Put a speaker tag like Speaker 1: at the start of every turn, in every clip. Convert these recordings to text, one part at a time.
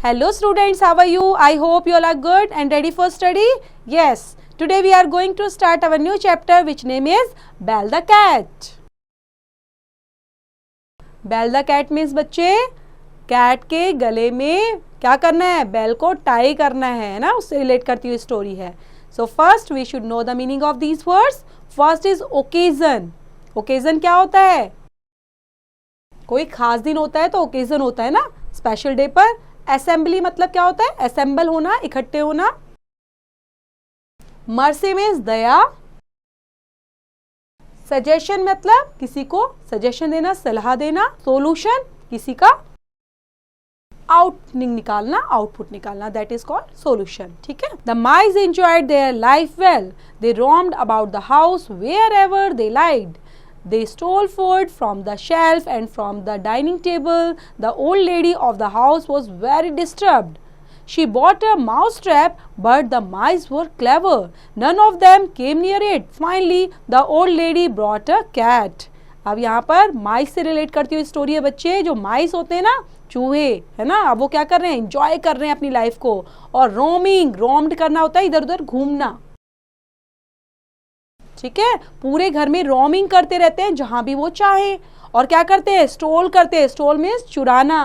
Speaker 1: Hello students, how are you? I hope you all are good and ready for study. Yes, today we are going to start our new chapter which name is Bell the Cat. Bell the Cat means बच्चे cat के गले में क्या करना है, bell को tie करना है ना, उससे रिलेट करती हुई स्टोरी है. So first we should know the meaning of these words. First is occasion. Occasion क्या होता है? कोई खास दिन होता है तो ओकेजन होता है ना, स्पेशल डे पर. असेंबली मतलब क्या होता है? असेंबल होना, इकट्ठे होना. मर्सी मीन्स दया. सजेशन मतलब किसी को सजेशन देना, सलाह देना. सोल्यूशन किसी का आउटपुट निकालना, दैट इज कॉल्ड सोल्यूशन. ठीक है. The mice enjoyed their life well. They roamed about the house wherever they liked. They stole food from the shelf and from the dining table. The old lady of the house was very disturbed. She bought a mouse trap, but the mice were clever. None of them came near it. Finally, the old lady brought a cat. अब यहाँ पर माइस से relate करती हुई story है बच्चे. जो माइस होते हैं ना, चूहे है ना, अब वो क्या कर रहे हैं? एंजॉय कर रहे हैं अपनी लाइफ को. और रोम्ड करना होता है इधर उधर घूमना. ठीक है. पूरे घर में रोमिंग करते रहते हैं जहां भी वो चाहे. और क्या करते हैं? स्टोल करते हैं. स्टोल मीन्स चुराना.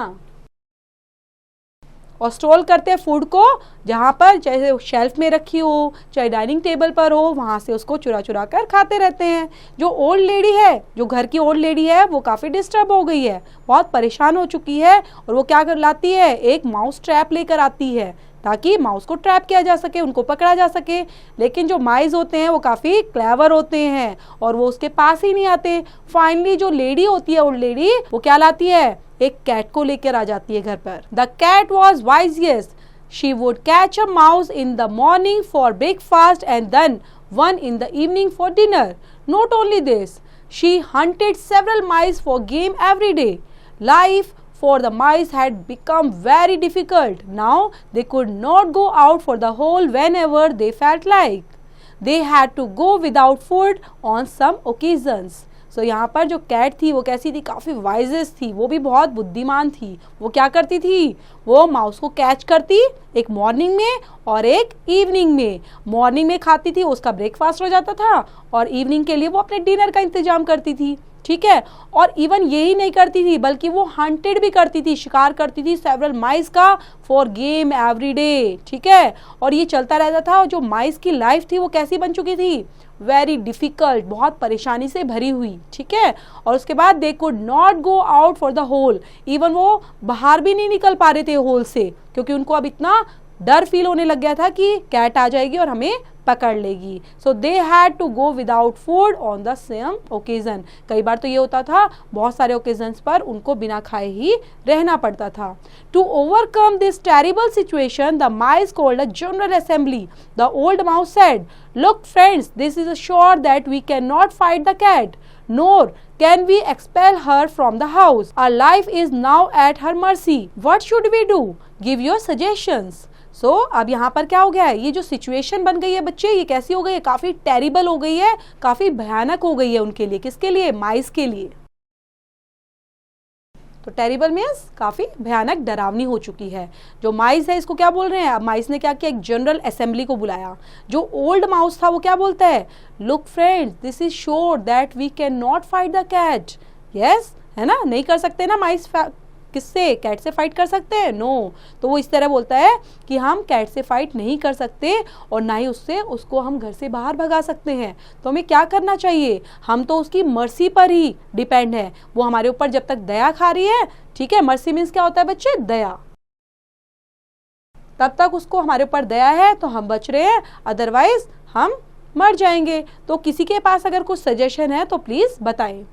Speaker 1: और स्टोल करते हैं फूड को, जहां पर चाहे शेल्फ में रखी हो, चाहे डाइनिंग टेबल पर हो, वहां से उसको चुरा चुरा कर खाते रहते हैं. जो ओल्ड लेडी है, जो घर की ओल्ड लेडी है, वो काफी डिस्टर्ब हो गई है, बहुत परेशान हो चुकी है. और वो क्या कर लाती है? एक माउस ट्रैप लेकर आती है ताकि माउस को ट्रैप किया जा सके, उनको पकड़ा जा सके. लेकिन जो माइस होते हैं वो काफ़ी क्लेवर होते हैं और वो उसके पास ही नहीं आते. फाइनली जो लेडी होती है, ओल्ड लेडी, वो क्या लाती है? एक कैट को लेकर आ जाती है घर पर. The cat was wisest. She would catch a mouse in the morning for breakfast and then one in the evening for dinner. Not only this, she hunted several mice for game every day. Life for the mice had become very difficult. Now they could not go out for the hole whenever they felt like. They had to go without food on some occasions. So यहाँ पर जो cat थी वो कैसी थी? काफ़ी wisest थी. वो भी बहुत बुद्धिमान थी. वो क्या करती थी? वो माउस को कैच करती, एक मॉर्निंग में और एक इवनिंग में. मॉर्निंग में खाती थी, उसका ब्रेकफास्ट हो जाता था, और इवनिंग के लिए वो अपने डिनर का इंतजाम करती थी. ठीक है. और इवन यही नहीं करती थी, बल्कि वो हंटेड भी करती थी, शिकार करती थी सेवरल माइस का फॉर गेम एवरी डे. ठीक है. और ये चलता रहता था. जो माइस की लाइफ थी वो कैसी बन चुकी थी? वेरी डिफिकल्ट, बहुत परेशानी से भरी हुई. ठीक है. और उसके बाद they could not go out for the whole. Even वो बाहर भी नहीं निकल पा रहे थे होल से, क्योंकि उनको अब इतना डर फील होने लग गया था कि कैट आ जाएगी और हमें पकड़ लेगी. So they had to go without food on the same occasion. कई बार तो ये होता था, बहुत सारे ओकेजन्स पर उनको बिना खाए ही रहना पड़ता था. To overcome this terrible situation the mice called a general assembly. The old mouse said, look friends, this is sure that we can not fight the cat, nor can we expel her from the house. Our life is now at her mercy. What should we do? Give your suggestions. So, अब यहाँ पर क्या हो गया है? ये जो situation बन गई है बच्चे, ये कैसी हो गई है? काफी टेरिबल हो गई है, काफी भयानक हो गई है उनके लिए. किसके लिए? माइस के लिए. तो टेरिबल मीन्स काफी भयानक, डरावनी हो चुकी है. जो माइस है इसको क्या बोल रहे हैं? अब माइस ने क्या किया? एक जनरल असेंबली को बुलाया. जो ओल्ड माउस था वो क्या बोलता है? Look friends, this is sure that we can not fight the cat. Yes, है ना, नहीं कर सकते ना माइस. किससे? कैट से फाइट कर सकते हैं? नो. तो वो इस तरह बोलता है कि हम कैट से फाइट नहीं कर सकते और ना ही उसको हम घर से बाहर भगा सकते हैं. तो हमें क्या करना चाहिए? हम तो उसकी मर्सी पर ही डिपेंड है. वो हमारे ऊपर जब तक दया खा रही है, ठीक है, मर्सी मीन्स क्या होता है बच्चे? दया. तब तक उसको हमारे ऊपर दया है तो हम बच रहे हैं, अदरवाइज हम मर जाएंगे. तो किसी के पास अगर कुछ सजेशन है तो प्लीज बताएं.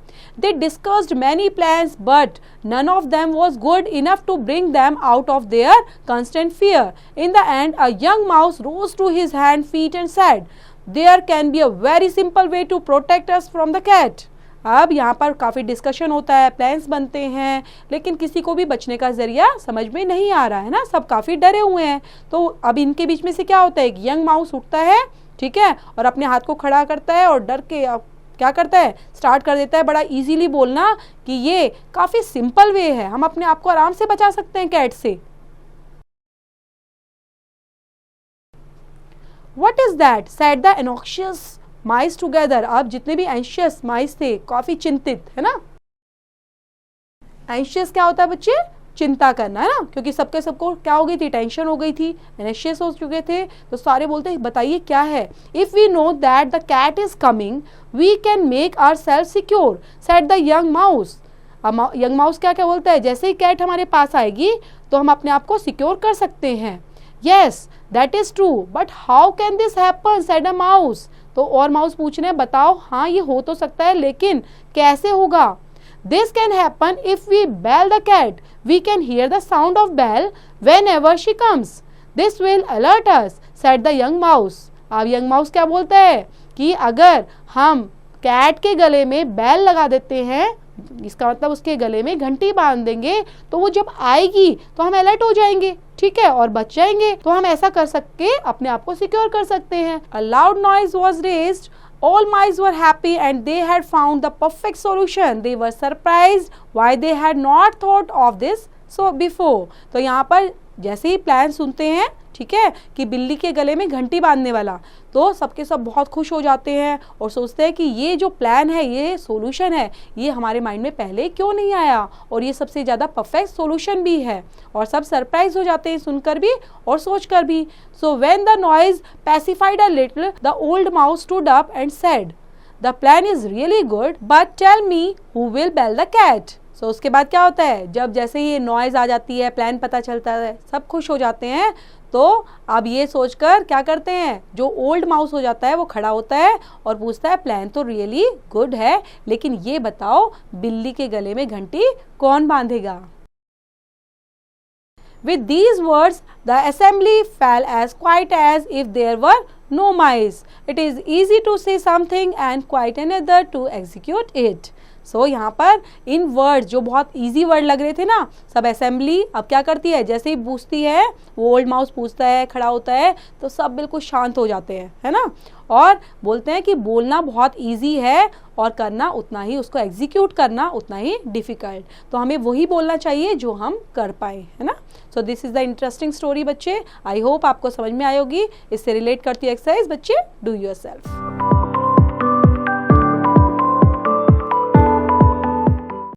Speaker 1: They discussed many plans, but none of them was good enough to bring them out of their constant fear. In the end, a young mouse rose to his feet and said, "There can be a very simple way to protect us from the cat." अब यहाँ पर काफ़ी discussion होता है, plans बनते हैं, लेकिन किसी को भी बचने का जरिया समझ में नहीं आ रहा है ना. सब काफ़ी डरे हुए हैं. तो अब इनके बीच में से क्या होता है? एक यंग माउस उठता है, ठीक है, और अपने हाथ को खड़ा करता है और डर के क्या करता है? स्टार्ट कर देता है बड़ा इजीली बोलना कि ये काफ़ी सिंपल वे है, हम अपने आप को आराम से बचा सकते हैं कैट से. What is that, said the anxious mice together. अब जितने भी एंशियस माइस थे, काफी चिंतित, है ना। एंशियस क्या होता है बच्चे, चिंता करना, है ना, क्योंकि सबको क्या हो गई थी, टेंशन हो गई थी, एंशियस हो चुके थे, तो सारे बोलते हैं बताइए क्या है। If we know that the cat is coming we can make ourselves secure, said the young mouse. अब यंग माउस क्या क्या बोलता है, जैसे ही कैट हमारे पास आएगी तो हम अपने आप को सिक्योर कर सकते हैं। Yes that is true but how can this happen, said a mouse. तो और माउस पूछ रहे हैं बताओ, हाँ ये हो तो सकता है लेकिन कैसे होगा। This can happen if we bell the cat. We can hear the sound of bell whenever she comes. This will alert us, said the young mouse. अब young mouse क्या बोलता है कि अगर हम कैट के गले में बेल लगा देते हैं, इसका मतलब उसके गले में घंटी बांध देंगे, तो वो जब आएगी तो हम अलर्ट हो जाएंगे, ठीक है, और बच जाएंगे। तो हम ऐसा कर सकते अपने आप को सिक्योर कर सकते हैं। A loud noise was raised. All mice were happy and they had found the perfect solution. They were surprised why they had not thought of this so before. तो यहाँ पर जैसे ही प्लान सुनते हैं, ठीक है, कि बिल्ली के गले में घंटी बांधने वाला, तो सबके सब बहुत खुश हो जाते हैं और सोचते हैं कि ये जो प्लान है, ये सोल्यूशन है, ये हमारे माइंड में पहले क्यों नहीं आया, और ये सबसे ज़्यादा परफेक्ट सोल्यूशन भी है। और सब सरप्राइज हो जाते हैं सुनकर भी और सोचकर भी। So when the noise pacified a little the old mouse stood up and said the plan is really good but tell me who will bell the cat. So उसके बाद क्या होता है, जब जैसे ये नॉइज आ जाती है, प्लान पता चलता है, सब खुश हो जाते हैं। तो अब ये सोचकर क्या करते हैं, जो ओल्ड माउस हो जाता है वो खड़ा होता है और पूछता है प्लान तो रियली गुड है, लेकिन ये बताओ बिल्ली के गले में घंटी कौन बांधेगा। With these words, the assembly fell as quiet as if there were no mice. It is easy to say something and quite another to execute it. सो यहाँ पर इन वर्ड जो बहुत इजी वर्ड लग रहे थे ना, सब असेंबली अब क्या करती है, जैसे ही पूछती है, वो ओल्ड माउस पूछता है, खड़ा होता है, तो सब बिल्कुल शांत हो जाते हैं, है ना, और बोलते हैं कि बोलना बहुत इजी है और करना उतना ही, उसको एग्जीक्यूट करना उतना ही डिफिकल्ट। तो हमें वही बोलना चाहिए जो हम कर पाए, है ना। So this is the interesting story बच्चे। आई होप आपको समझ में आई होगी। इससे रिलेट करती है एक्सरसाइज, बच्चे डू योरसेल्फ।